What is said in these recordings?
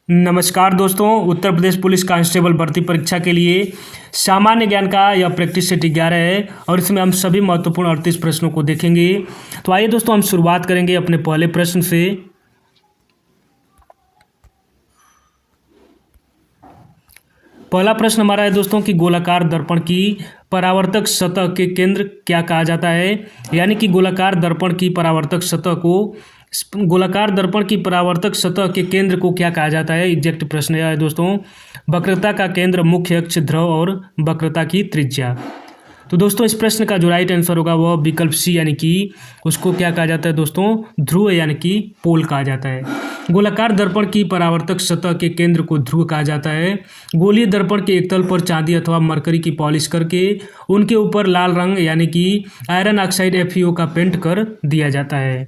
नमस्कार दोस्तों। Uttar Pradesh police constable भर्ती परीक्षा के लिए सामान्य ज्ञान का यह प्रैक्टिस सेट 11 है और इसमें हम सभी महत्वपूर्ण 38 प्रश्नों को देखेंगे। तो आइए दोस्तों, हम शुरुआत करेंगे अपने पहले प्रश्न से। पहला प्रश्न हमारा है दोस्तों कि गोलाकार दर्पण की परावर्तक सतह के केंद्र क्या कहा जाता है। यानी कि गोलाकार दर्पण की परावर्तक सतह के केंद्र को क्या कहा जाता है। एग्जैक्ट प्रश्न यह है दोस्तों। वक्रता का केंद्र, मुख्य अक्ष, ध्रुव और वक्रता की त्रिज्या। तो दोस्तों इस प्रश्न का जो राइट आंसर होगा वह विकल्प सी, यानी कि उसको क्या कहा जाता है दोस्तों, ध्रुव यानी कि पोल कहा जाता है। गोलाकार दर्पण की परावर्तक सतह के केंद्र को ध्रुव कहा जाता है। गोलीय दर्पण के एक तल पर चांदी अथवा मरकरी की पॉलिश करके उनके ऊपर लाल रंग यानी कि आयरन ऑक्साइड FeO का पेंट कर दिया जाता है।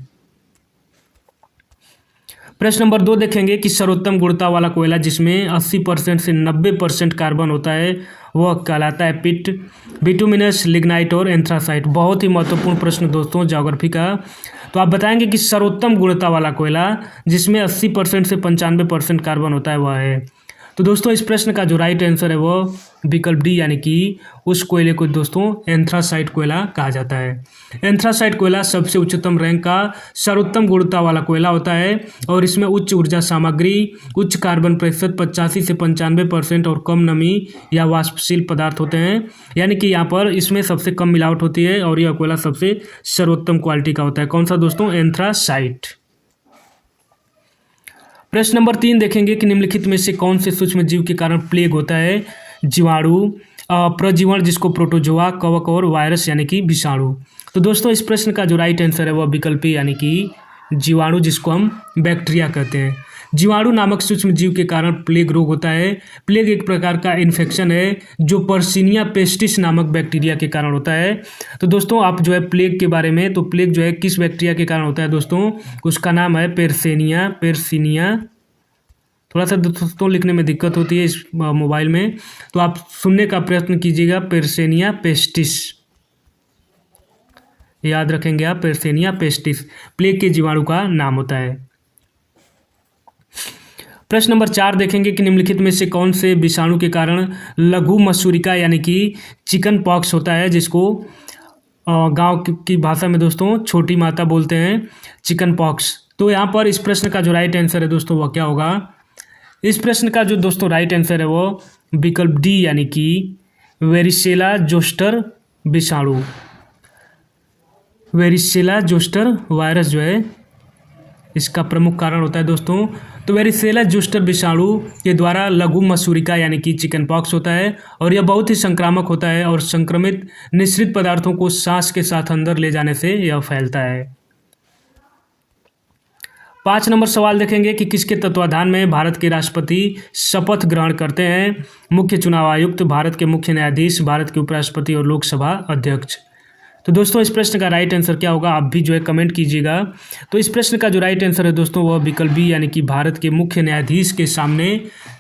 प्रश्न नंबर 2 देखेंगे कि सर्वोत्तम गुणवत्ता वाला कोयला जिसमें 80% से 90% कार्बन होता है वह कहलाता है पिट, बिटुमिनस, लिग्नाइट और एंथ्रासाइट। बहुत ही महत्वपूर्ण प्रश्न दोस्तों ज्योग्राफी का। तो आप बताएंगे कि सर्वोत्तम गुणवत्ता वाला कोयला जिसमें 80% से 95% कार्बन होता है वह है। तो दोस्तों इस प्रश्न का जो राइट आंसर है वह विकल्प डी, यानी कि उस कोयले को दोस्तों एंथ्रासाइट कोयला कहा जाता है। एंथ्रासाइट कोयला सबसे उच्चतम रैंक का सर्वोत्तम गुणवत्ता वाला कोयला होता है और इसमें उच्च ऊर्जा सामग्री, उच्च कार्बन प्रतिशत 85 से 95% और कम नमी या वाष्पशील पदार्थ होते हैं। यानी कि यहाँ पर इसमें सबसे कम मिलावट होती है और यह कोयला सबसे सर्वोत्तम क्वालिटी का होता है। कौन सा दोस्तों, एंथ्रासाइट। प्रश्न नंबर 3 देखेंगे कि निम्नलिखित में से कौन से सूक्ष्म जीव के कारण प्लेग होता है। जीवाणु, प्रजीवण जिसको प्रोटोजोआ, कवक और वायरस यानी कि विषाणु। तो दोस्तों इस प्रश्न का जो राइट आंसर है वह विकल्प यानी कि जीवाणु जिसको हम बैक्टीरिया कहते हैं। जीवाणु नामक सूक्ष्म जीव के कारण प्लेग रोग होता है। प्लेग एक प्रकार का इन्फेक्शन है जो पर्सिनिया पेस्टिस नामक बैक्टीरिया के कारण होता है। तो दोस्तों आप जो है प्लेग के बारे में, तो प्लेग जो है किस बैक्टीरिया के कारण होता है दोस्तों, उसका नाम है पेर्सिनिया। थोड़ा सा दोस्तों लिखने में दिक्कत होती है इस मोबाइल में, तो आप सुनने का प्रयत्न कीजिएगा। पेर्सिनिया पेस्टिस याद रखेंगे आप, पेर्सिनिया पेस्टिस प्लेग के जीवाणु का नाम होता है। प्रश्न नंबर 4 देखेंगे कि निम्नलिखित में से कौन से विषाणु के कारण लघु मसूरिका यानी कि चिकन पॉक्स होता है, जिसको गांव की भाषा में दोस्तों छोटी माता बोलते हैं, चिकन पॉक्स। तो यहाँ पर इस प्रश्न का जो राइट आंसर है दोस्तों वह क्या होगा। इस प्रश्न का जो दोस्तों राइट आंसर है वो विकल्प डी, यानी कि वेरिसेला जोस्टर विषाणु। वेरिसेला जोस्टर वायरस जो है इसका प्रमुख कारण होता है दोस्तों। तो वेरिसेला जोस्टर विषाणु के द्वारा लघु मसूरिका यानी कि चिकन पॉक्स होता है और यह बहुत ही संक्रामक होता है और संक्रमित निश्रित पदार्थों को सांस के साथ अंदर ले जाने से यह फैलता है। 5 नंबर सवाल देखेंगे कि किसके तत्वाधान में भारत के राष्ट्रपति शपथ ग्रहण करते हैं। मुख्य चुनाव आयुक्त, भारत के मुख्य न्यायाधीश, भारत के उपराष्ट्रपति और लोकसभा अध्यक्ष। तो दोस्तों इस प्रश्न का राइट आंसर क्या होगा, आप भी जो है कमेंट कीजिएगा। तो इस प्रश्न का जो राइट आंसर है दोस्तों वह विकल्प बी, यानी कि भारत के मुख्य न्यायाधीश के सामने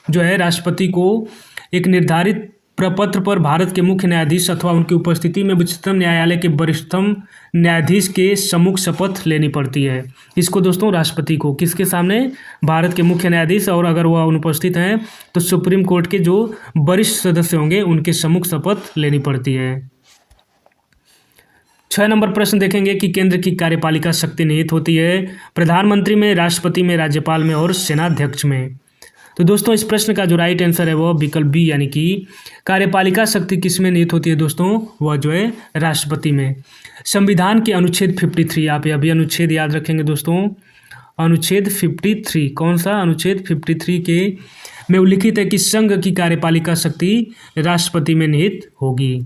जो है राष्ट्रपति को एक निर्धारित प्रपत्र पर भारत के मुख्य न्यायाधीश अथवा उनकी उपस्थिति में उच्चतम न्यायालय के वरिष्ठतम न्यायाधीश के सम्मुख शपथ लेनी पड़ती है। इसको दोस्तों राष्ट्रपति को किसके सामने, भारत के मुख्य न्यायाधीश, और अगर वह अनुपस्थित हैं तो सुप्रीम कोर्ट के जो वरिष्ठ सदस्य होंगे उनके सम्मुख शपथ लेनी पड़ती है। 6 नंबर प्रश्न देखेंगे कि केंद्र की कार्यपालिका शक्ति निहित होती है प्रधानमंत्री में, राष्ट्रपति में, राज्यपाल में और सेनाध्यक्ष में। तो दोस्तों इस प्रश्न का जो राइट आंसर है वह विकल्प बी, यानी कि कार्यपालिका शक्ति किस में निहित होती है दोस्तों, वह जो है राष्ट्रपति में। संविधान के अनुच्छेद 53, आप यह भी अनुच्छेद याद रखेंगे दोस्तों, अनुच्छेद 53, कौन सा, अनुच्छेद 53 के में उल्लिखित है कि संघ की कार्यपालिका शक्ति राष्ट्रपति में निहित होगी।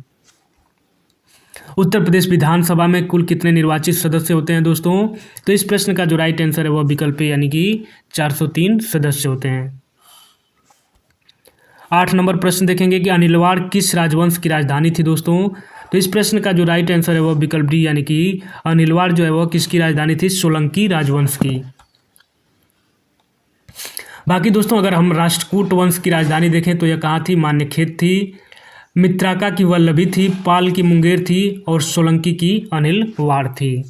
उत्तर प्रदेश विधानसभा में कुल कितने निर्वाचित सदस्य होते हैं दोस्तों। तो इस प्रश्न का जो राइट आंसर है वह विकल्प यानी कि 403 सदस्य होते हैं। 8 नंबर प्रश्न देखेंगे कि अनिलवाड़ किस राजवंश की राजधानी थी दोस्तों। तो इस प्रश्न का जो राइट आंसर है वह विकल्प डी, यानी कि अनिलवाड़ जो है वह किसकी राजधानी थी, सोलंकी राजवंश की। बाकी दोस्तों अगर हम राष्ट्रकूट वंश की राजधानी देखें तो यह कहाँ थी, मान्यखेत थी, मित्राका की वल्लभी थी, पाल की मुंगेर थी और सोलंकी की अनिलवाड़ थी।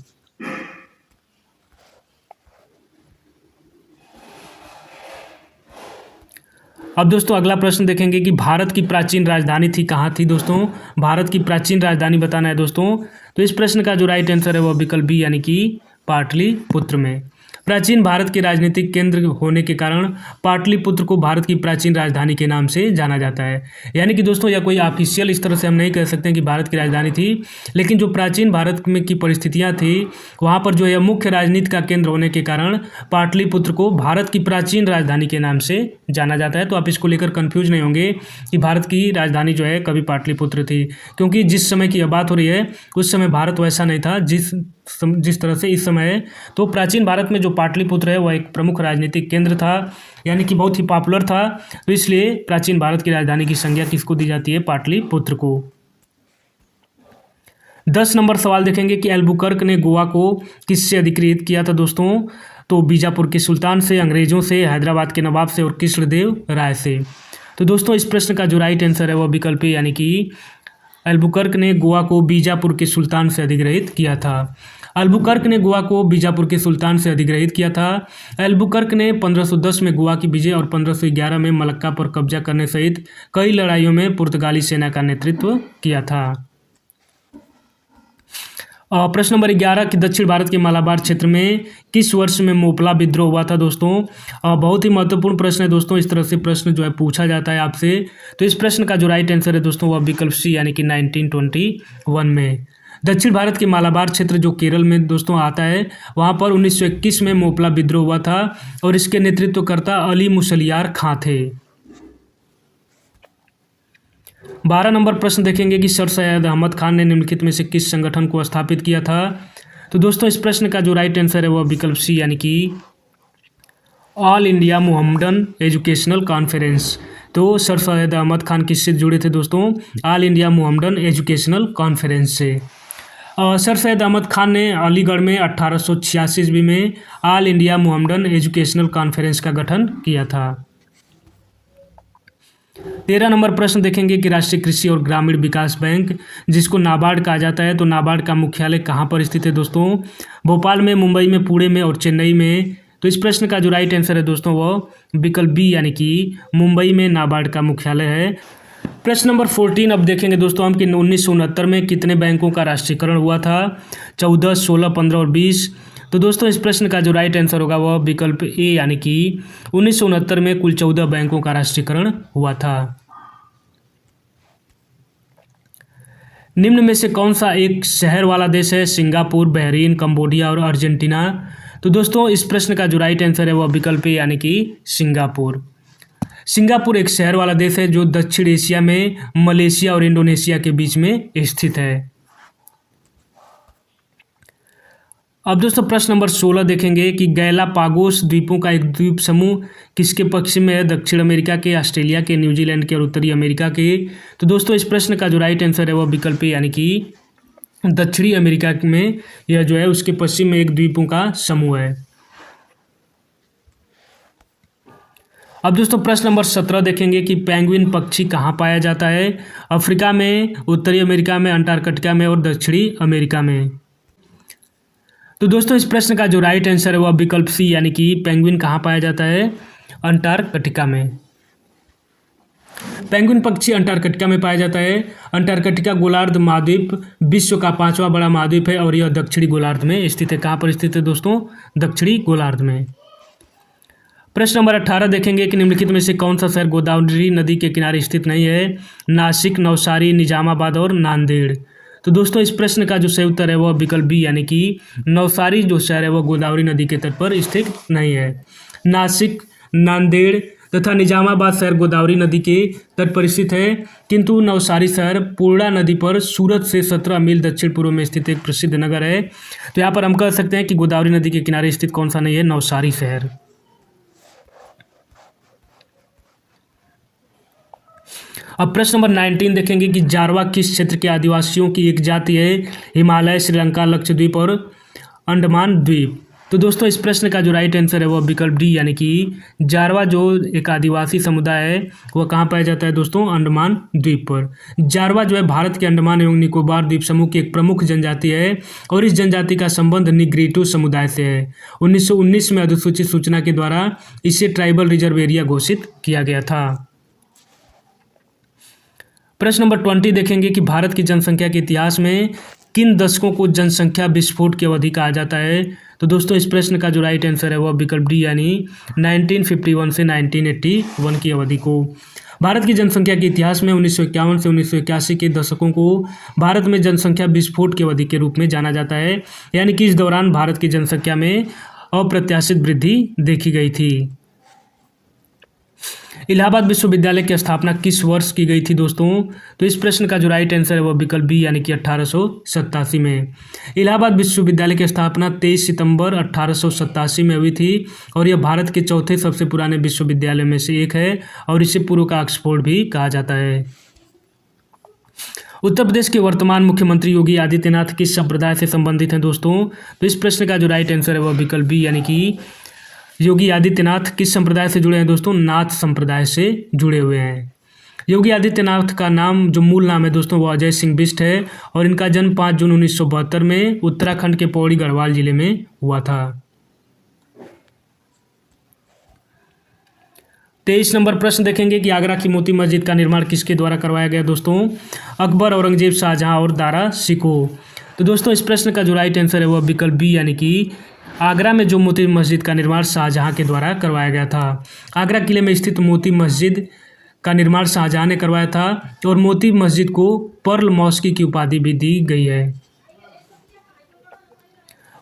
अब दोस्तों अगला प्रश्न देखेंगे कि भारत की प्राचीन राजधानी थी कहाँ थी दोस्तों। भारत की प्राचीन राजधानी बताना है दोस्तों। तो इस प्रश्न का जो राइट आंसर है वो विकल्प बी यानी कि पाटलिपुत्र में। प्राचीन भारत के राजनीतिक केंद्र होने के कारण पाटलिपुत्र को भारत की प्राचीन राजधानी के नाम से जाना जाता है। यानी कि दोस्तों यह कोई ऑफिशियल इस तरह से हम नहीं कह सकते हैं कि भारत की राजधानी थी, लेकिन जो प्राचीन भारत में की परिस्थितियां थी वहाँ पर जो है मुख्य राजनीति का केंद्र होने के कारण पाटलिपुत्र को भारत की प्राचीन राजधानी के नाम से जाना जाता है। तो आप इसको लेकर कन्फ्यूज नहीं होंगे कि भारत की राजधानी जो है कभी पाटलिपुत्र थी, क्योंकि जिस समय की यह बात हो रही है उस समय भारत वैसा नहीं था जिस तरह से इस समय है। तो प्राचीन भारत में जो पाटलिपुत्र है वह एक प्रमुख राजनीतिक केंद्र था, यानी कि बहुत ही पॉपुलर था। तो इसलिए प्राचीन भारत की राजधानी की संज्ञा किसको दी जाती है? पाटलिपुत्र को। 10 नंबर सवाल देखेंगे कि एल्बुकर्क ने गोवा को किससे अधिकृत किया था दोस्तों। तो बीजापुर के सुल्तान से, अंग्रेजों से, हैदराबाद के नवाब से और कृष्णदेव राय से। तो दोस्तों इस प्रश्न का जो राइट आंसर है वह विकल्प ए यानी कि एल्बुकर्क ने गोवा को बीजापुर के सुल्तान से अधिग्रहित किया था। एल्बुकर्क ने गोवा को बीजापुर के सुल्तान से अधिग्रहित किया था। एल्बुकर्क ने 1510 में गोवा की विजय और 1511 में मलक्का पर कब्जा करने सहित कई लड़ाइयों में पुर्तगाली सेना का नेतृत्व किया था। प्रश्न नंबर 11 कि दक्षिण भारत के मालाबार क्षेत्र में किस वर्ष में मोपला विद्रोह हुआ था दोस्तों। बहुत ही महत्वपूर्ण प्रश्न है दोस्तों, इस तरह से प्रश्न जो है पूछा जाता है आपसे। तो इस प्रश्न का जो राइट आंसर है दोस्तों वह विकल्प सी यानी कि 1921 में। दक्षिण भारत के मालाबार क्षेत्र जो केरल में दोस्तों आता है, वहाँ पर 1921 में मोपला विद्रोह हुआ था और इसके नेतृत्वकर्ता अली मुसलियार खां थे। 12 नंबर प्रश्न देखेंगे कि सर सैयद अहमद खान ने निम्नलिखित में से किस संगठन को स्थापित किया था। तो दोस्तों इस प्रश्न का जो राइट आंसर है वह विकल्प सी यानी कि all India Mohammedan educational conference. तो सर सैयद अहमद खान किससे जुड़े थे दोस्तों? All India Mohammedan educational conference से। सर सैयद अहमद खान ने अलीगढ़ में 1886 ईस्वी में all India Mohammedan educational conference का गठन किया था। 13 नंबर प्रश्न देखेंगे कि राष्ट्रीय कृषि और ग्रामीण विकास बैंक जिसको नाबार्ड कहा जाता है, तो नाबार्ड का मुख्यालय कहाँ पर स्थित है दोस्तों? भोपाल में, मुंबई में, पुणे में और चेन्नई में। तो इस प्रश्न का जो राइट आंसर है दोस्तों वो विकल्प बी यानी कि मुंबई में नाबार्ड का मुख्यालय है। प्रश्न नंबर 14 अब देखेंगे दोस्तों हम कि 1969 में कितने बैंकों का राष्ट्रीयकरण हुआ था? 14, 16, 15 और 20। तो दोस्तों इस प्रश्न का जो राइट आंसर होगा वह विकल्प ए यानी कि 1969 में कुल 14 बैंकों का राष्ट्रीयकरण हुआ था। निम्न में से कौन सा एक शहर वाला देश है? सिंगापुर, बहरीन, कंबोडिया और अर्जेंटीना। तो दोस्तों इस प्रश्न का जो राइट आंसर है वह विकल्प ए यानी कि सिंगापुर। सिंगापुर एक शहर वाला देश है जो दक्षिण एशिया में मलेशिया और इंडोनेशिया के बीच में स्थित है। अब दोस्तों प्रश्न नंबर 16 देखेंगे कि गैलापागोस द्वीपों का एक द्वीप समूह किसके पश्चिम में है? दक्षिण अमेरिका के, ऑस्ट्रेलिया के, न्यूजीलैंड के और उत्तरी अमेरिका के। तो दोस्तों इस प्रश्न का जो राइट आंसर है वह विकल्प ए यानी कि दक्षिणी अमेरिका में यह जो है उसके पश्चिम में एक द्वीपों का समूह है। अब दोस्तों प्रश्न नंबर 17 देखेंगे कि पेंगुइन पक्षी कहाँ पाया जाता है? अफ्रीका में, उत्तरी अमेरिका में, अंटार्कटिका में और दक्षिणी अमेरिका में। तो दोस्तों इस प्रश्न का जो राइट आंसर है वह विकल्प सी यानी कि पेंगुइन कहाँ पाया जाता है? अंटार्कटिका में। पेंगुइन पक्षी अंटार्कटिका में पाया जाता है। अंटार्कटिका गोलार्ध महाद्वीप विश्व का 5वां बड़ा महाद्वीप है और यह दक्षिणी गोलार्ध में स्थित है। कहाँ पर स्थित है दोस्तों? दक्षिणी गोलार्ध में। प्रश्न नंबर 18 देखेंगे कि निम्नलिखित में से कौन सा शहर गोदावरी नदी के किनारे स्थित नहीं है? नासिक, नवसारी, निजामाबाद और नांदेड़। तो दोस्तों इस प्रश्न का जो सही उत्तर है वह विकल्प बी यानी कि नवसारी जो शहर है वह गोदावरी नदी के तट पर स्थित नहीं है। नासिक, नांदेड़ तथा निजामाबाद शहर गोदावरी नदी के तट पर स्थित है, किंतु नवसारी शहर पूर्णा नदी पर सूरत से 17 मील दक्षिण पूर्व में स्थित एक प्रसिद्ध नगर है। तो यहाँ पर हम कह सकते हैं कि गोदावरी नदी के किनारे स्थित कौन सा नहीं है? नवसारी शहर। अब प्रश्न नंबर 19 देखेंगे कि जारवा किस क्षेत्र के आदिवासियों की एक जाति है? हिमालय, श्रीलंका, लक्षद्वीप और अंडमान द्वीप। तो दोस्तों इस प्रश्न का जो राइट आंसर है वो विकल्प डी यानी कि जारवा जो एक आदिवासी समुदाय है वह कहाँ पाया जाता है दोस्तों, अंडमान द्वीप पर। जारवा जो है भारत के अंडमान एवं निकोबार द्वीप समूह की एक प्रमुख जनजाति है और इस जनजाति का संबंध निग्रीटो समुदाय से है। 1919 में अधिसूचित सूचना के द्वारा इसे ट्राइबल रिजर्व एरिया घोषित किया गया था। प्रश्न नंबर 20 देखेंगे कि भारत की जनसंख्या के इतिहास में किन दशकों को जनसंख्या विस्फोट की अवधि कहा जाता है। तो दोस्तों इस प्रश्न का जो राइट आंसर है वह विकल्प डी यानी 1951 से 1981 की अवधि को। भारत की जनसंख्या के इतिहास में 1951 से 1981 के दशकों को भारत में जनसंख्या विस्फोट की अवधि के रूप में जाना जाता है, यानी कि इस दौरान भारत की जनसंख्या में अप्रत्याशित वृद्धि देखी गई थी। इलाहाबाद विश्वविद्यालय की स्थापना किस वर्ष की गई थी दोस्तों। तो इस प्रश्न का जो राइट आंसर है वह विकल्प बी यानी कि 1887 में। इलाहाबाद विश्वविद्यालय की स्थापना 23 सितंबर 1887 में हुई थी और यह भारत के चौथे सबसे पुराने विश्वविद्यालय में से एक है और इसे पूर्व का ऑक्सफोर्ड भी कहा जाता है। उत्तर प्रदेश के वर्तमान मुख्यमंत्री योगी आदित्यनाथ किस संप्रदाय से संबंधित हैं दोस्तों। तो इस प्रश्न का जो राइट आंसर है वह विकल्प बी यानी कि योगी आदित्यनाथ किस संप्रदाय से जुड़े हैं दोस्तों, नाथ संप्रदाय से जुड़े हुए हैं। योगी आदित्यनाथ का नाम जो मूल नाम है दोस्तों वो अजय सिंह बिष्ट है और इनका जन्म 5 जून 1972 में उत्तराखंड के पौड़ी गढ़वाल जिले में हुआ था। 23 नंबर प्रश्न देखेंगे कि आगरा की मोती मस्जिद का निर्माण किसके द्वारा करवाया गया दोस्तों, अकबर, औरंगजेब, शाहजहां और दारा शिकोह। तो दोस्तों इस प्रश्न का जो राइट आंसर है वह विकल्प बी यानी कि आगरा में जो मोती मस्जिद का निर्माण शाहजहां के द्वारा करवाया गया था। आगरा किले में स्थित मोती मस्जिद का निर्माण शाहजहां ने करवाया था और मोती मस्जिद को पर्ल मॉस्की की उपाधि भी दी गई है।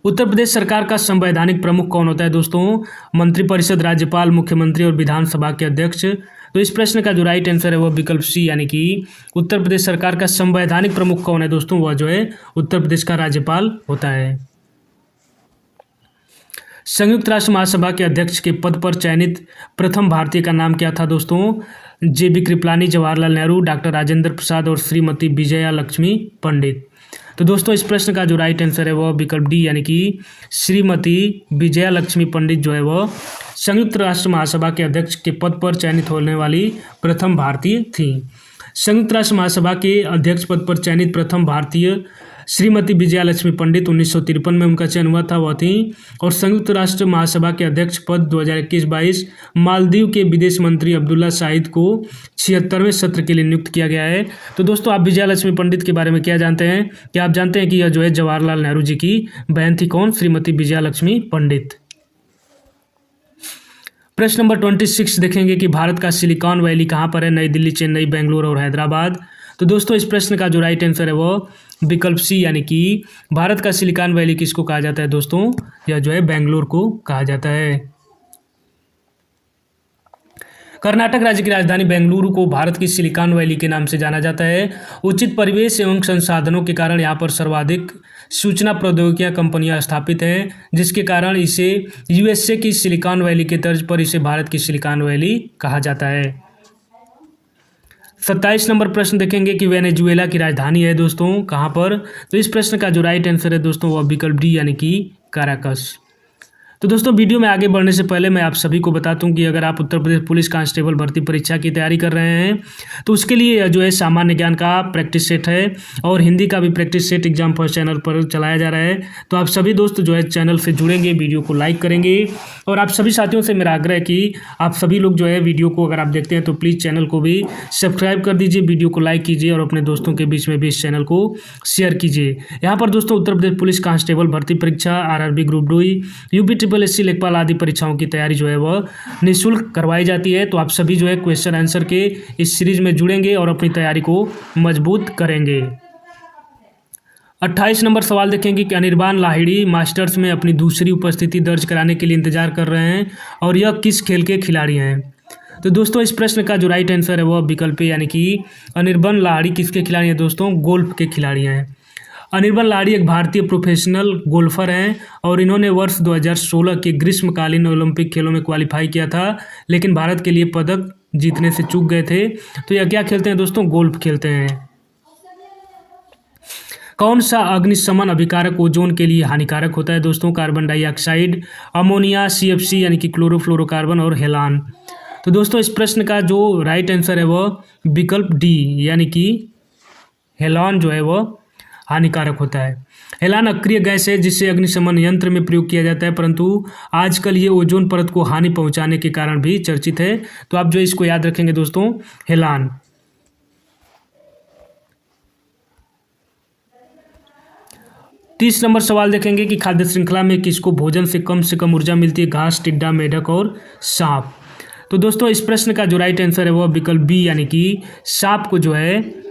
उत्तर प्रदेश सरकार का संवैधानिक प्रमुख कौन होता है दोस्तों, मंत्रिपरिषद, राज्यपाल, मुख्यमंत्री और विधानसभा के अध्यक्ष। तो इस प्रश्न का जो राइट आंसर है वह विकल्प सी यानी कि उत्तर प्रदेश सरकार का संवैधानिक प्रमुख कौन है दोस्तों, वह जो है उत्तर प्रदेश का राज्यपाल होता है। संयुक्त राष्ट्र महासभा के अध्यक्ष के पद पर चयनित प्रथम भारतीय का नाम क्या था दोस्तों, JB कृपलानी, जवाहरलाल नेहरू, डॉक्टर राजेंद्र प्रसाद और श्रीमती विजया लक्ष्मी पंडित। तो दोस्तों इस प्रश्न का जो राइट आंसर है वह विकल्प डी यानी कि श्रीमती विजया लक्ष्मी पंडित जो है वह संयुक्त राष्ट्र महासभा के अध्यक्ष के पद पर चयनित होने वाली प्रथम भारतीय थी। संयुक्त राष्ट्र महासभा के अध्यक्ष पद पर चयनित प्रथम भारतीय श्रीमती विजया लक्ष्मी पंडित 1953 में उनका चयन हुआ था, वह थी। और संयुक्त राष्ट्र महासभा के अध्यक्ष पद 2021-22 मालदीव के विदेश मंत्री अब्दुल्ला शाहिद को 76वें सत्र के लिए नियुक्त किया गया है। तो दोस्तों आप विजया लक्ष्मी पंडित के बारे में क्या जानते हैं, क्या आप जानते हैं कि यह जो है जवाहरलाल नेहरू जी की बहन थी, कौन, श्रीमती विजया लक्ष्मी पंडित। प्रश्न नंबर 26 देखेंगे कि भारत का सिलिकॉन वैली कहाँ पर है, नई दिल्ली, चेन्नई, बेंगलुरु और हैदराबाद। तो दोस्तों इस प्रश्न का जो राइट आंसर है वो विकल्प सी यानी कि भारत का सिलिकॉन वैली किसको कहा जाता है दोस्तों, यह जो है बेंगलुरु को कहा जाता है। कर्नाटक राज्य की राजधानी बेंगलुरु को भारत की सिलिकॉन वैली के नाम से जाना जाता है। उचित परिवेश एवं संसाधनों के कारण यहाँ पर सर्वाधिक सूचना प्रौद्योगिकी कंपनियां स्थापित हैं, जिसके कारण इसे USA की सिलिकॉन वैली के तर्ज पर इसे भारत की सिलिकॉन वैली कहा जाता है। 27 नंबर प्रश्न देखेंगे कि वेनेजुएला की राजधानी है दोस्तों कहाँ पर। तो इस प्रश्न का जो राइट आंसर है दोस्तों वह विकल्प डी यानी कि काराकस। तो दोस्तों वीडियो में आगे बढ़ने से पहले मैं आप सभी को बता दूं कि अगर आप उत्तर प्रदेश पुलिस कांस्टेबल भर्ती परीक्षा की तैयारी कर रहे हैं तो उसके लिए जो है सामान्य ज्ञान का प्रैक्टिस सेट है और हिंदी का भी practice set exam first channel पर चलाया जा रहा है। तो आप सभी दोस्त जो है चैनल से जुड़ेंगे, वीडियो को लाइक करेंगे और आप सभी साथियों से मेरा आग्रह है कि आप सभी लोग जो है वीडियो को अगर आप देखते हैं तो प्लीज़ चैनल को भी सब्सक्राइब कर दीजिए, वीडियो को लाइक कीजिए और अपने दोस्तों के बीच में भी इस चैनल को शेयर कीजिए। यहाँ पर दोस्तों उत्तर प्रदेश पुलिस कांस्टेबल भर्ती परीक्षा, RRB ग्रुप 2, UP SSC, लेखपाल आदि परीक्षाओं की तैयारी जो है वह निःशुल्क करवाई जाती है। तो आप सभी जो है क्वेश्चन आंसर के इस सीरीज में जुड़ेंगे और अपनी तैयारी को मजबूत करेंगे। 28 नंबर सवाल देखेंगे कि अनिर्बान लाहिड़ी मास्टर्स में अपनी दूसरी उपस्थिति दर्ज कराने के लिए इंतजार कर रहे हैं और यह किस खेल के खिलाड़ी हैं। तो दोस्तों इस प्रश्न का जो राइट आंसर है वह विकल्प यानी कि अनिर्बान लाहिड़ी किसके खिलाड़ी हैं दोस्तों, गोल्फ के खिलाड़ी हैं। अनिर्बान लाहिड़ी एक भारतीय प्रोफेशनल गोल्फर हैं और इन्होंने वर्ष 2016 के ग्रीष्मकालीन ओलंपिक खेलों में क्वालिफाई किया था, लेकिन भारत के लिए पदक जीतने से चूक गए थे। तो यह क्या खेलते हैं दोस्तों, गोल्फ खेलते हैं। कौन सा अग्निशमन अभिकारक ओजोन के लिए हानिकारक होता है दोस्तों? कार्बन डाइऑक्साइड, अमोनिया, CFC यानी कि क्लोरोफ्लोरोकार्बन और हेलान। तो दोस्तों इस प्रश्न का जो राइट आंसर है वह विकल्प डी यानी कि हेलान जो है वह हानिकारक होता है। हेलान अक्रिय गैस है जिसे अग्निशमन यंत्र में प्रयोग किया जाता है, परंतु आजकल ये ओजोन परत को हानि पहुंचाने के कारण भी चर्चित है। तो आप जो इसको याद रखेंगे दोस्तों, हेलान। 30 नंबर सवाल देखेंगे कि खाद्य श्रृंखला में किसको भोजन से कम ऊर्जा मिलती है? घास, टिड्डा, मेढक और सांप। तो दोस्तों इस प्रश्न का जो राइट आंसर है वह विकल्प बी यानी कि सांप को जो है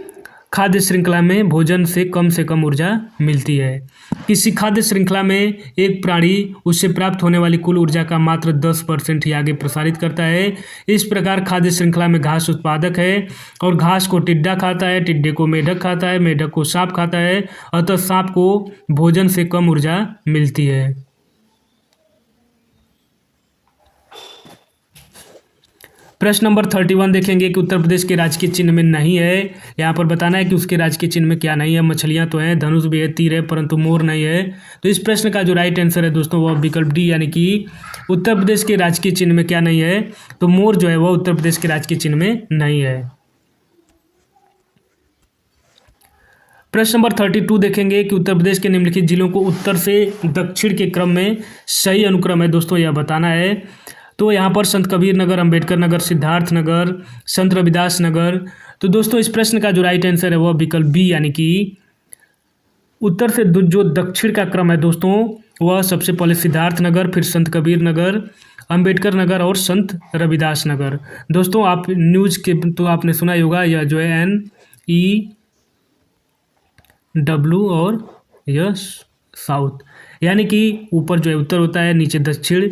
खाद्य श्रृंखला में भोजन से कम ऊर्जा मिलती है। किसी खाद्य श्रृंखला में एक प्राणी उससे प्राप्त होने वाली कुल ऊर्जा का मात्र 10% ही आगे प्रसारित करता है। इस प्रकार खाद्य श्रृंखला में घास उत्पादक है और घास को टिड्डा खाता है, टिड्डे को मेढक खाता है, मेढक को सांप खाता है, अतः सांप को भोजन से कम ऊर्जा मिलती है। प्रश्न नंबर 31 देखेंगे कि उत्तर प्रदेश के राजकीय चिन्ह में नहीं है। यहाँ पर बताना है कि उसके राजकीय चिन्ह में क्या नहीं है। मछलियाँ तो हैं, धनुष भी है, तीर है, परंतु मोर नहीं है। तो इस प्रश्न का जो राइट आंसर है दोस्तों वह विकल्प डी यानी कि उत्तर प्रदेश के राजकीय चिन्ह में क्या नहीं है? तो मोर जो है वह उत्तर प्रदेश के राजकीय चिन्ह में नहीं है। प्रश्न नंबर 32 देखेंगे कि उत्तर प्रदेश के निम्नलिखित जिलों को उत्तर से दक्षिण के क्रम में सही अनुक्रम है दोस्तों, यह बताना है। तो यहाँ पर संत कबीर नगर, अंबेडकर नगर, सिद्धार्थ नगर, संत रविदास नगर। तो दोस्तों इस प्रश्न का जो राइट आंसर है वह विकल्प बी यानी कि उत्तर से जो दक्षिण का क्रम है दोस्तों वह सबसे पहले सिद्धार्थ नगर, फिर संत कबीर नगर, अंबेडकर नगर और संत रविदास नगर। दोस्तों आप न्यूज़ के तो आपने सुना ही होगा, यह जो है NEW और यह साउथ, यानी कि ऊपर जो है उत्तर होता है, नीचे दक्षिण,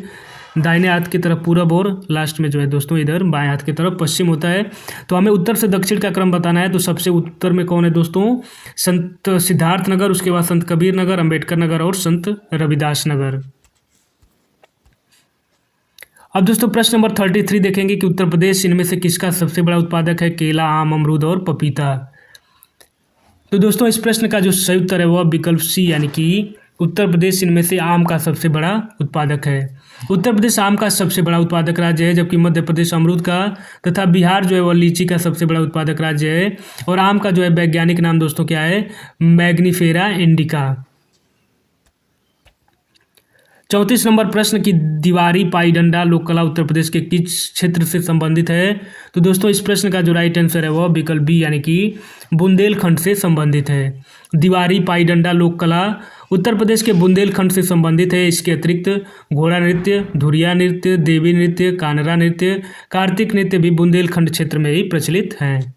दाहिने हाथ की तरफ पूरब और लास्ट में जो है दोस्तों इधर बाएं हाथ की तरफ पश्चिम होता है। तो हमें उत्तर से दक्षिण का क्रम बताना है। तो सबसे उत्तर में कौन है दोस्तों? संत सिद्धार्थ नगर, उसके बाद संत कबीर नगर, अंबेडकर नगर और संत रविदास नगर। अब दोस्तों प्रश्न नंबर 33 देखेंगे कि उत्तर प्रदेश इनमें से किसका सबसे बड़ा उत्पादक है? केला, आम, अमरूद और पपीता। तो दोस्तों इस प्रश्न का जो सही उत्तर है वह विकल्प सी यानी कि उत्तर प्रदेश इनमें से आम का सबसे बड़ा उत्पादक है। उत्तर प्रदेश आम का सबसे बड़ा उत्पादक राज्य है, जबकि मध्य प्रदेश अमरूद का तथा बिहार जो है वह लीची का सबसे बड़ा उत्पादक राज्य है। और आम का जो है वैज्ञानिक नाम दोस्तों क्या है? Mangifera indica. 34 नंबर प्रश्न की दीवारी पाईडंडा लोक कला उत्तर प्रदेश के किस क्षेत्र से संबंधित है? तो दोस्तों इस प्रश्न का जो राइट आंसर है वह विकल्प बी यानी कि बुंदेलखंड से संबंधित है। दीवारी पाईडंडा लोक कला उत्तर प्रदेश के बुंदेलखंड से संबंधित है। इसके अतिरिक्त घोड़ा नृत्य, धुरिया नृत्य, देवी नृत्य, कानरा नृत्य, कार्तिक नृत्य भी बुंदेलखंड क्षेत्र में ही प्रचलित हैं।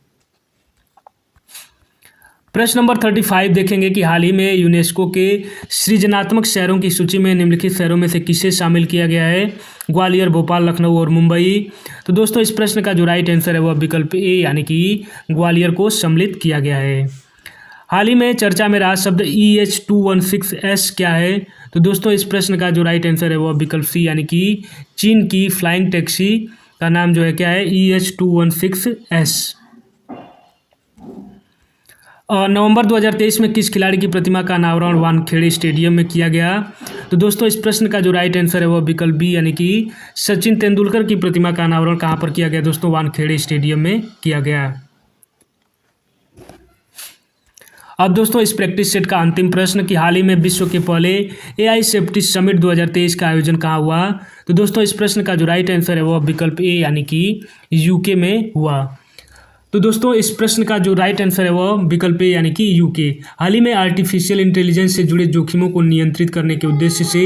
प्रश्न नंबर 35 देखेंगे कि हाल ही में यूनेस्को के सृजनात्मक शहरों की सूची में निम्नलिखित शहरों में से किसे शामिल किया गया है? ग्वालियर, भोपाल, लखनऊ और मुंबई। तो दोस्तों इस प्रश्न का जो राइट आंसर है वह विकल्प ए यानी कि ग्वालियर को सम्मिलित किया गया है। हाल ही में चर्चा में रहा शब्द EH216S क्या है? तो दोस्तों इस प्रश्न का जो राइट आंसर है वह विकल्प सी यानी कि चीन की फ्लाइंग टैक्सी का नाम जो है क्या है? EH216S। नवंबर 2023 में किस खिलाड़ी की प्रतिमा का अनावरण वानखेड़े स्टेडियम में किया गया? तो दोस्तों इस प्रश्न का जो राइट आंसर है वह विकल्प बी यानी कि सचिन तेंदुलकर की प्रतिमा का अनावरण कहाँ पर किया गया दोस्तों? वानखेड़े स्टेडियम में किया गया। अब दोस्तों इस प्रैक्टिस सेट का अंतिम प्रश्न कि हाल ही में विश्व के पहले AI सेफ्टी समिट 2023 का आयोजन कहाँ हुआ? तो दोस्तों इस प्रश्न का जो राइट आंसर है वह विकल्प ए यानी कि UK में हुआ। तो दोस्तों इस प्रश्न का जो राइट आंसर है वह विकल्प ए यानी कि UK। हाल ही में आर्टिफिशियल इंटेलिजेंस से जुड़े जोखिमों को नियंत्रित करने के उद्देश्य से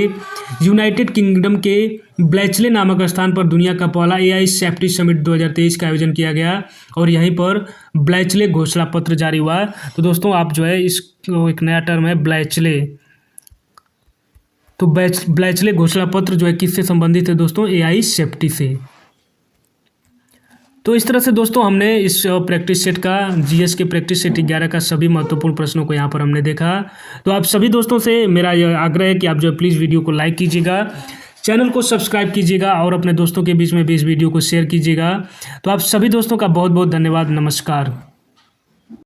यूनाइटेड किंगडम के ब्लैचले नामक स्थान पर दुनिया का पहला AI सेफ्टी समिट 2023 का आयोजन किया गया और यहीं पर ब्लैचले घोषणा पत्र जारी हुआ। तो दोस्तों आप जो है इस एक नया टर्म है ब्लैचले, तो ब्लैचले घोषणा पत्र जो है किससे संबंधित है दोस्तों? AI सेफ्टी से। तो इस तरह से दोस्तों हमने इस प्रैक्टिस सेट का GS के प्रैक्टिस सेट 11 का सभी महत्वपूर्ण प्रश्नों को यहाँ पर हमने देखा। तो आप सभी दोस्तों से मेरा यह आग्रह है कि आप जो है प्लीज़ वीडियो को लाइक कीजिएगा, चैनल को सब्सक्राइब कीजिएगा और अपने दोस्तों के बीच में भी इस वीडियो को शेयर कीजिएगा। तो आप सभी दोस्तों का बहुत बहुत धन्यवाद। नमस्कार।